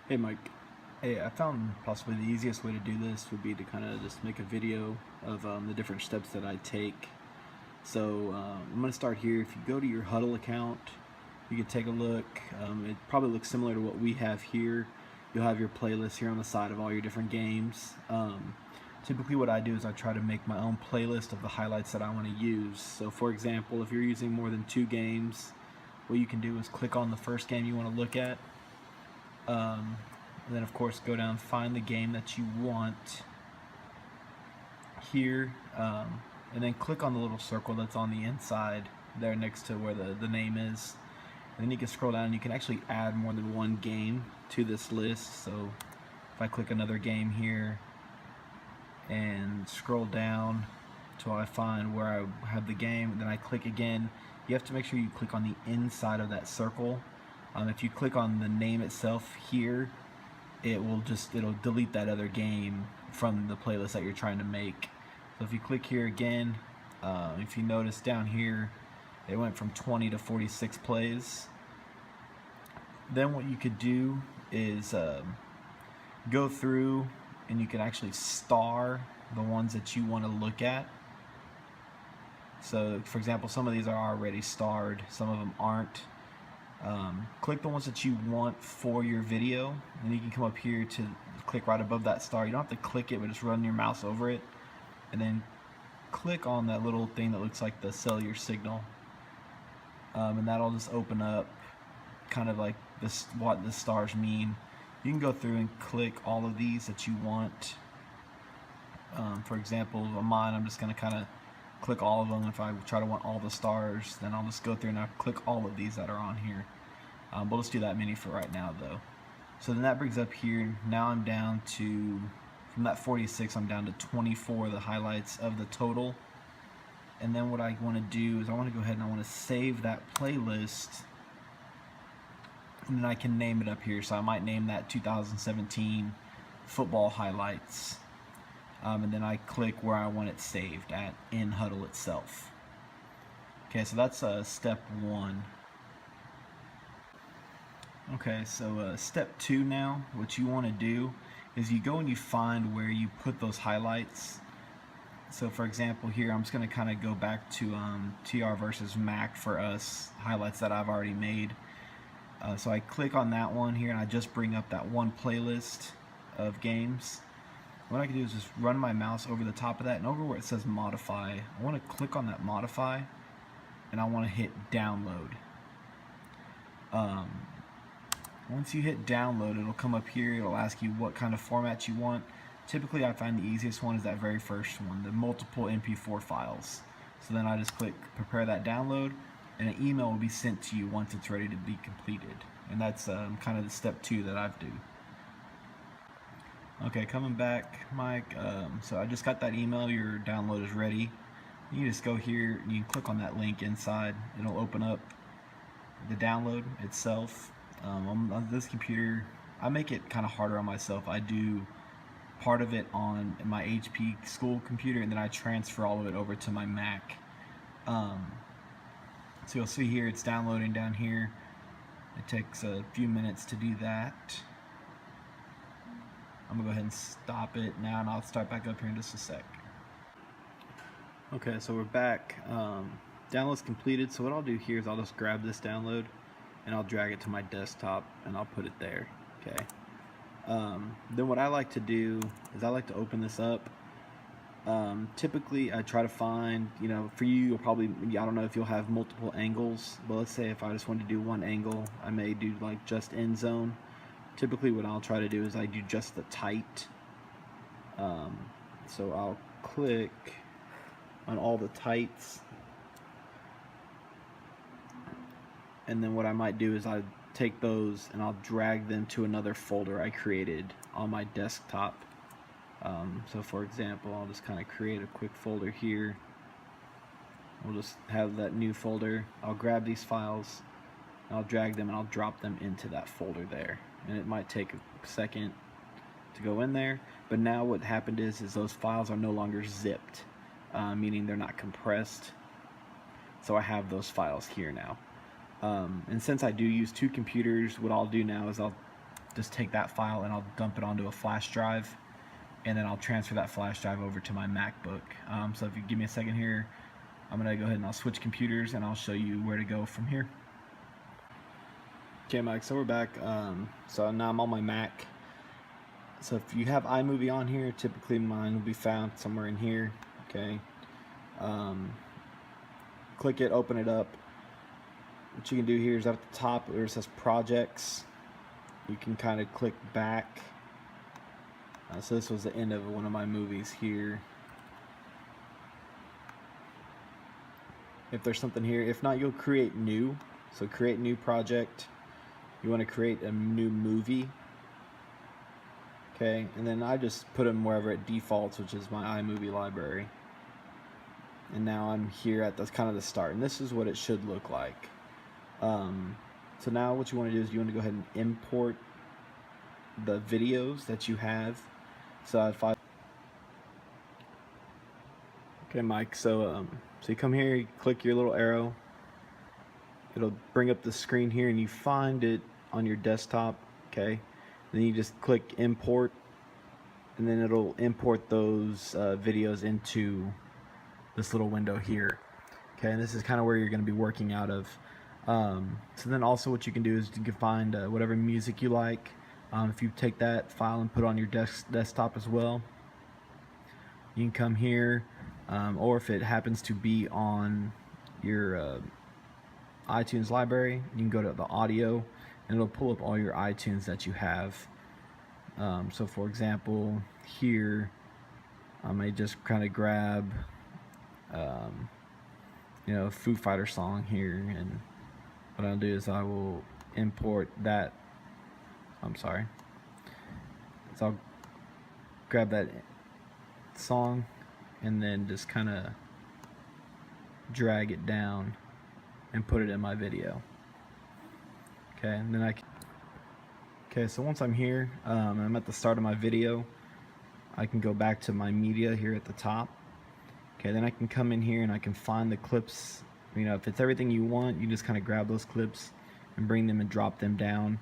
Hey Mike, hey, I found possibly the easiest way to do this would be to kind of just make a video of the different steps that I take. So I'm going to start here. If you go to your Hudl account, you can take a look. It probably looks similar to what we have here. You'll have your playlist here on the side of all your different games. Typically what I do is I try to make my own playlist of the highlights that I want to use. So for example, if you're using more than 2 games, what you can do is click on the first game you want to look at. And then of course go down, find the game that you want here, and then click on the little circle that's on the inside there next to where the name is. And then you can scroll down and you can actually add more than one game to this list. So if I click another game here and scroll down till I find where I have the game, and then I click again, you have to make sure you click on the inside of that circle. If you click on the name itself here, it'll delete that other game from the playlist that you're trying to make. So if you click here again, if you notice down here, it went from 20 to 46 plays. Then what you could do is go through and you can actually star the ones that you want to look at. So for example, some of these are already starred, some of them aren't. Click the ones that you want for your video, and you can come up here to click right above that star. You don't have to click it, but just run your mouse over it, and then click on that little thing that looks like the cellular signal, and that'll just open up kind of like this, what the stars mean. You can go through and click all of these that you want. For example, on mine, I'm just going to kind of click all of them. If I try to want all the stars, then I'll just go through and I'll click all of these that are on here. We'll just do that many for right now though. So then that brings up here, now I'm down to, from that 46, I'm down to 24, the highlights of the total. And then what I want to do is I want to go ahead and I want to save that playlist, and then I can name it up here. So I might name that 2017 football highlights. And then I click where I want it saved at in Hudl itself. Okay, so that's step 1. Okay, so step 2 now, what you want to do is you go and you find where you put those highlights. So for example here, I'm just going to kind of go back to TR versus Mac for us, highlights that I've already made. So I click on that one here and I just bring up that one playlist of games. What I can do is just run my mouse over the top of that, and over where it says modify, I want to click on that modify and I want to hit download. Once you hit download, it'll come up here, it'll ask you what kind of format you want. Typically I find the easiest one is that very first one, the multiple MP4 files. So then I just click prepare that download, and an email will be sent to you once it's ready to be completed. And that's kind of the step 2 that I've do. Okay, coming back, Mike, so I just got that email, your download is ready. You just go here, and you can click on that link inside, it'll open up the download itself. On this computer, I make it kind of harder on myself. I do part of it on my HP school computer, and then I transfer all of it over to my Mac. So you'll see here it's downloading down here. It takes a few minutes to do that. I'm gonna go ahead and stop it now, and I'll start back up here in just a sec. Okay, so we're back. Download's completed. So what I'll do here is I'll just grab this download and I'll drag it to my desktop and I'll put it there. Okay. Then what I like to do is I like to open this up. Typically I try to find, for you, you'll probably, I don't know if you'll have multiple angles, but let's say if I just want to do one angle, I may do like just end zone. Typically what I'll try to do is I do just the tight. So I'll click on all the tights, and then what I might do is I take those and I'll drag them to another folder I created on my desktop. So for example, I'll just kind of create a quick folder here. We'll just have that new folder. I'll grab these files, I'll drag them and I'll drop them into that folder there. And it might take a second to go in there, but now what happened is those files are no longer zipped, meaning they're not compressed. So I have those files here now. And since I do use 2 computers, what I'll do now is I'll just take that file and I'll dump it onto a flash drive, and then I'll transfer that flash drive over to my MacBook. So if you give me a second here, I'm gonna go ahead and I'll switch computers and I'll show you where to go from here. Okay, Mike, so we're back. So now I'm on my Mac. So if you have iMovie on here, typically mine will be found somewhere in here. Okay. Click it, open it up. What you can do here is at the top where it says projects, you can kind of click back. So this was the end of one of my movies here. If there's something here, if not, you'll create new. So create new project. You want to create a new movie. Okay, and then I just put them wherever it defaults, which is my iMovie library. And now I'm here at the kind of the start, and this is what it should look like. So now what you want to do is you want to go ahead and import the videos that you have. So if I Mike, so you come here, you click your little arrow, it'll bring up the screen here, and you find it on your desktop. Okay, then you just click import, and then it'll import those videos into this little window here. Okay, and this is kind of where you're going to be working out of. So then also what you can do is you can find whatever music you like. If you take that file and put it on your desktop as well, you can come here, or if it happens to be on your iTunes library, you can go to the audio and it'll pull up all your iTunes that you have. So for example, here I may just kind of grab a Foo Fighter song here, and what I'll do is I will import that. So I'll grab that song and then just kind of drag it down and put it in my video. Okay, and then so once I'm here, I'm at the start of my video, I can go back to my media here at the top. Okay, then I can come in here and I can find the clips. If it's everything you want, you just kind of grab those clips and bring them and drop them down.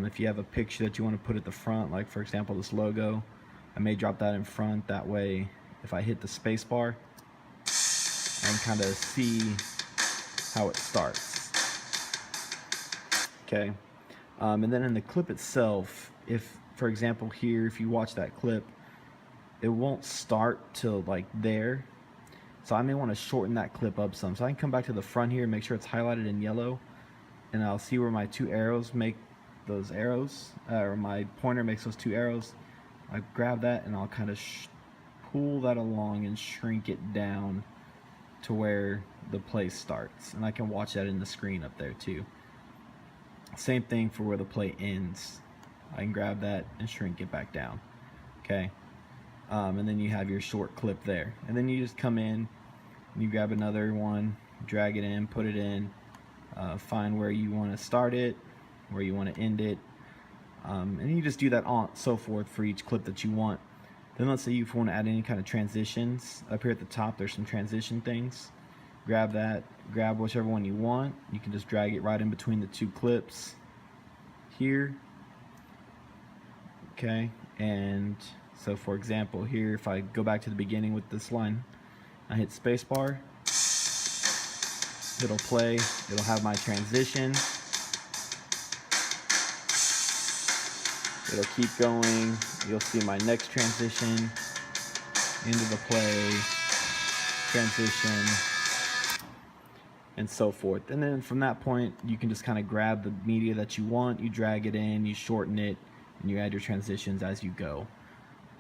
If you have a picture that you want to put at the front, like for example this logo, I may drop that in front. That way, if I hit the space bar, I can kind of see how it starts. Okay, and then in the clip itself, if for example here, if you watch that clip, it won't start till like there. So I may want to shorten that clip up some. So I can come back to the front here and make sure it's highlighted in yellow, and I'll see where my two arrows make those arrows, or my pointer makes those two arrows. I grab that and I'll kind of pull that along and shrink it down to where the play starts, and I can watch that in the screen up there too. Same thing for where the play ends. I can grab that and shrink it back down. Okay, and then you have your short clip there, and then you just come in and you grab another one, drag it in, put it in, find where you want to start it, where you want to end it, and you just do that on so forth for each clip that you want. Then let's say you want to add any kind of transitions. Up here at the top there's some transition things. Grab that, grab whichever one you want. You can just drag it right in between the two clips here. Okay, and so for example here, if I go back to the beginning with this line, I hit spacebar, it'll play, it'll have my transition, it'll keep going, you'll see my next transition, into the play, transition, and so forth. And then from that point you can just kind of grab the media that you want, you drag it in, you shorten it, and you add your transitions as you go.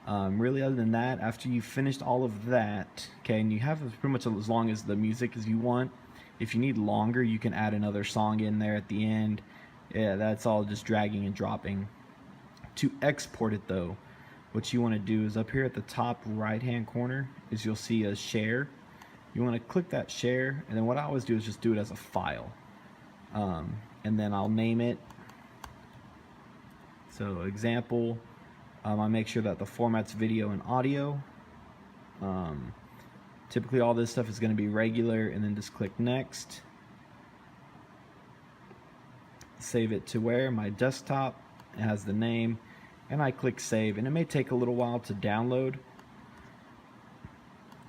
Really, other than that, after you've finished all of that, okay, and you have pretty much as long as the music as you want. If you need longer, you can add another song in there at the end. Yeah, that's all just dragging and dropping. To export it though, what you want to do is up here at the top right hand corner is you'll see a share. You want to click that share, and then what I always do is just do it as a file, and then I'll name it. So example, I make sure that the format's video and audio. Typically all this stuff is going to be regular, and then just click next. Save it to where? My desktop. it has the name, and I click save, and it may take a little while to download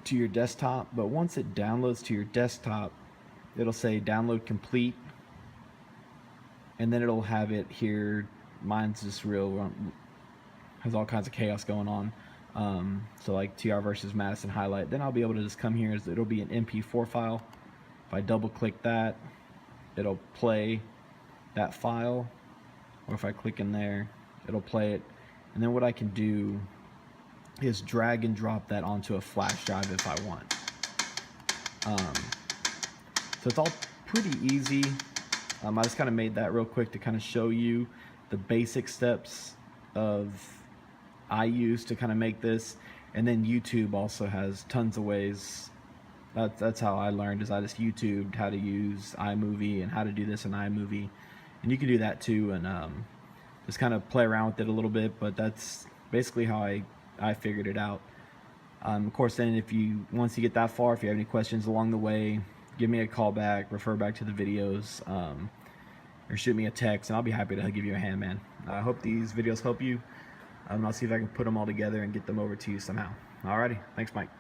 to your desktop, but once it downloads to your desktop, it'll say download complete, and then it'll have it here. Mine's just real, has all kinds of chaos going on. So like TR versus Madison highlight, then I'll be able to just come here, it'll be an MP4 file. If I double click that, it'll play that file, or if I click in there, it'll play it. And then what I can do is drag and drop that onto a flash drive if I want. So it's all pretty easy. I just kind of made that real quick to kind of show you the basic steps I use to kind of make this. And then YouTube also has tons of ways. That's how I learned, is I just YouTubed how to use iMovie and how to do this in iMovie. And you can do that too, and just kind of play around with it a little bit, but that's basically how I figured it out. Of course, then once you get that far, if you have any questions along the way, give me a call back, refer back to the videos, or shoot me a text, and I'll be happy to give you a hand, man. I hope these videos help you. I'll see if I can put them all together and get them over to you somehow. Alrighty, thanks, Mike.